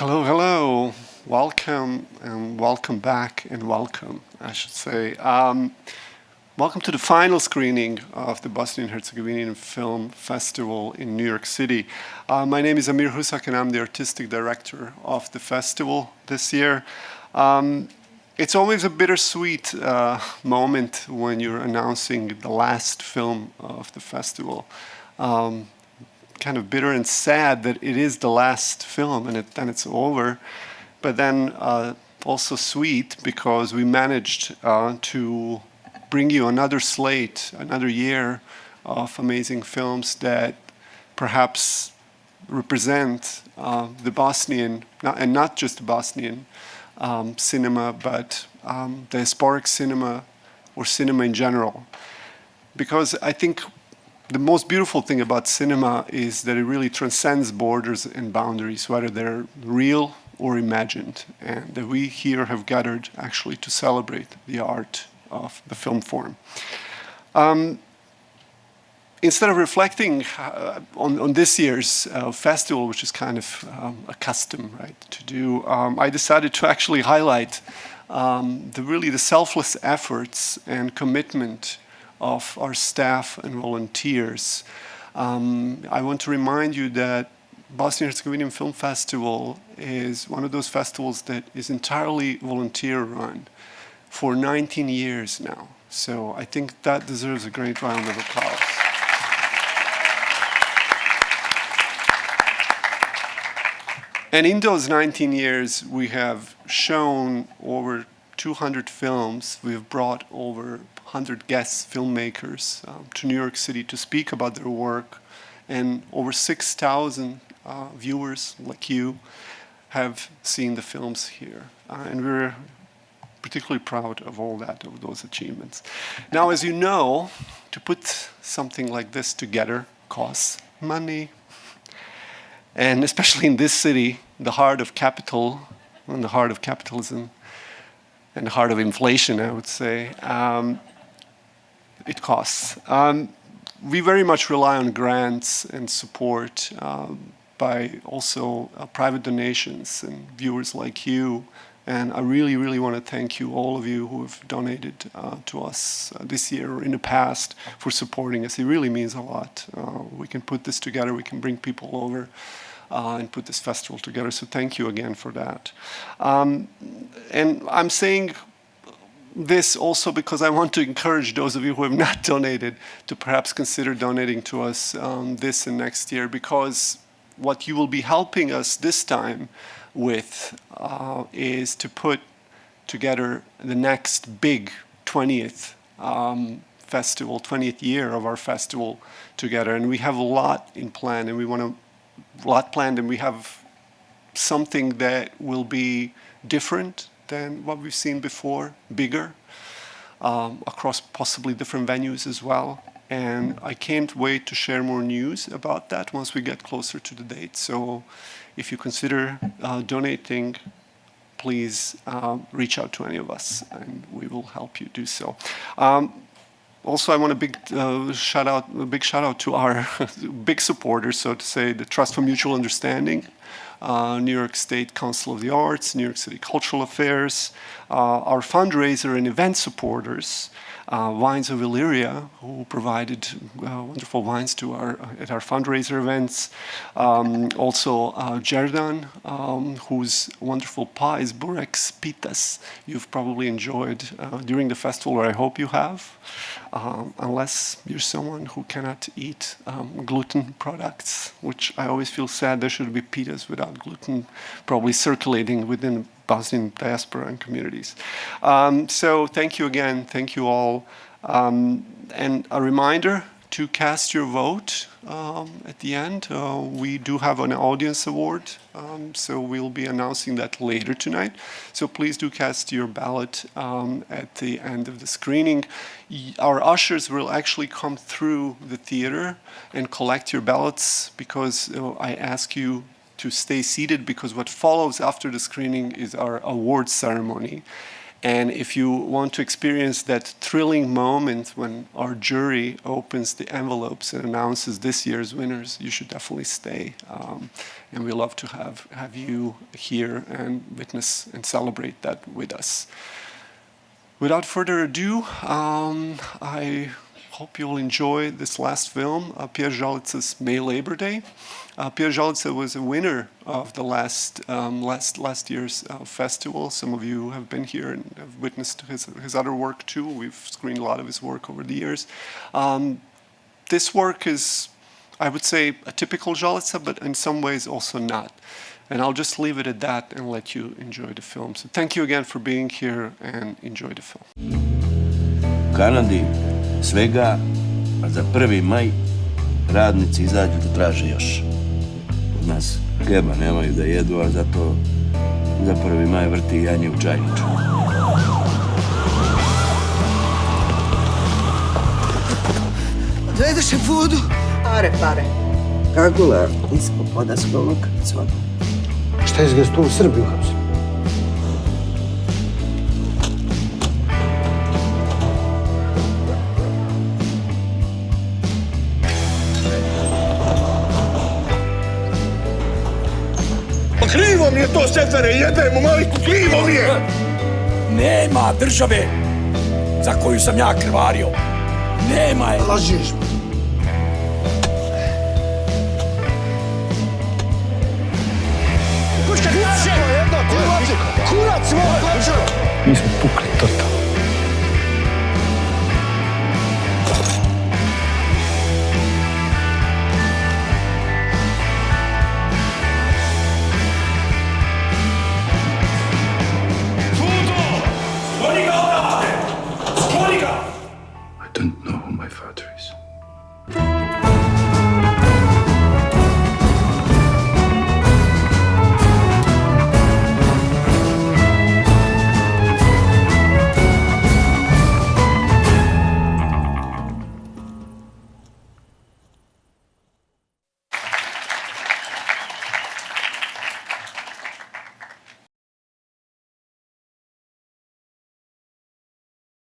Hello, hello. Welcome and welcome back and welcome, I should say. Welcome to the final screening of the Bosnian-Herzegovinian Film Festival in New York City. My name is Amir Husak and I'm the Artistic Director of the festival this year. It's always a bittersweet moment when you're announcing the last film of the festival. Kind of bitter and sad that it is the last film and then it's over, but then also sweet because we managed to bring you another slate, another year of amazing films that perhaps represent the Bosnian, and not just the Bosnian cinema, but the historic cinema or cinema in general. Because I think the most beautiful thing about cinema is that it really transcends borders and boundaries, whether they're real or imagined, and that we here have gathered actually to celebrate the art of the film form. Instead of reflecting on this year's festival, which is kind of a custom, right, to do, I decided to actually highlight the selfless efforts and commitment of our staff and volunteers. I want to remind you that Bosnian-Herzegovinian Film Festival is one of those festivals that is entirely volunteer-run for 19 years now. So I think that deserves a great round of applause. And in those 19 years, we have shown over 200 films. We've brought over 100 guest filmmakers to New York City to speak about their work, and over 6,000 viewers like you have seen the films here. And we're particularly proud of all that, of those achievements. Now, as you know, to put something like this together costs money. And especially in this city, the heart of capital, and the heart of capitalism, and the heart of inflation, I would say, it costs. We very much rely on grants and support by also private donations and viewers like you. And I really, really want to thank you, all of you who have donated to us this year or in the past for supporting us. It really means a lot. We can put this together, we can bring people over and put this festival together. So thank you again for that. And I'm saying this also because I want to encourage those of you who have not donated to perhaps consider donating to us this and next year, because what you will be helping us this time with is to put together the next big 20th festival, 20th year of our festival together. And we have a lot in plan, and we have something that will be different than what we've seen before, bigger, across possibly different venues as well. And I can't wait to share more news about that once we get closer to the date. So if you consider donating, please reach out to any of us and we will help you do so. Also, I want a big shout out to our big supporters, so to say, the Trust for Mutual Understanding, New York State Council of the Arts, New York City Cultural Affairs, our fundraiser and event supporters, Wines of Illyria, who provided wonderful wines to at our fundraiser events. Also Jerdan, whose wonderful pies, bureks, pitas, you've probably enjoyed during the festival, or I hope you have, unless you're someone who cannot eat gluten products, which I always feel sad. There should be pitas without gluten probably circulating within Bosnian diaspora and communities. So thank you again, thank you all. And a reminder to cast your vote at the end. We do have an audience award, so we'll be announcing that later tonight. So please do cast your ballot at the end of the screening. Our ushers will actually come through the theater and collect your ballots, because I ask you to stay seated, because what follows after the screening is our awards ceremony. And if you want to experience that thrilling moment when our jury opens the envelopes and announces this year's winners, you should definitely stay. And we love to have you here and witness and celebrate that with us. Without further ado, I hope you'll enjoy this last film, Pjer Žalica's May Labor Day. Pjer Žalica was a winner of the last year's festival. Some of you have been here and have witnessed his other work too. We've screened a lot of his work over the years. This work is, I would say, a typical Žalica, but in some ways also not. And I'll just leave it at that and let you enjoy the film. So thank you again for being here and enjoy the film. U Kanadi svega, a za 1. maj radnici izađu da traže još. Kod nas hleba nemaju da jedu, a zato za 1. maj vrti janje u čajniču. Dojedeše vodu? Pare. Kagula ispod podaslovnog cvoda. Šta je zgas tu u Srbiju hapsi? Pa krivo mi je to, Stefane, jedemo majku, krivo mi je! Nema države za koju sam ja krvario. Nema je. Lažiš mi. Kurac moj! Mi smo pukli totalno.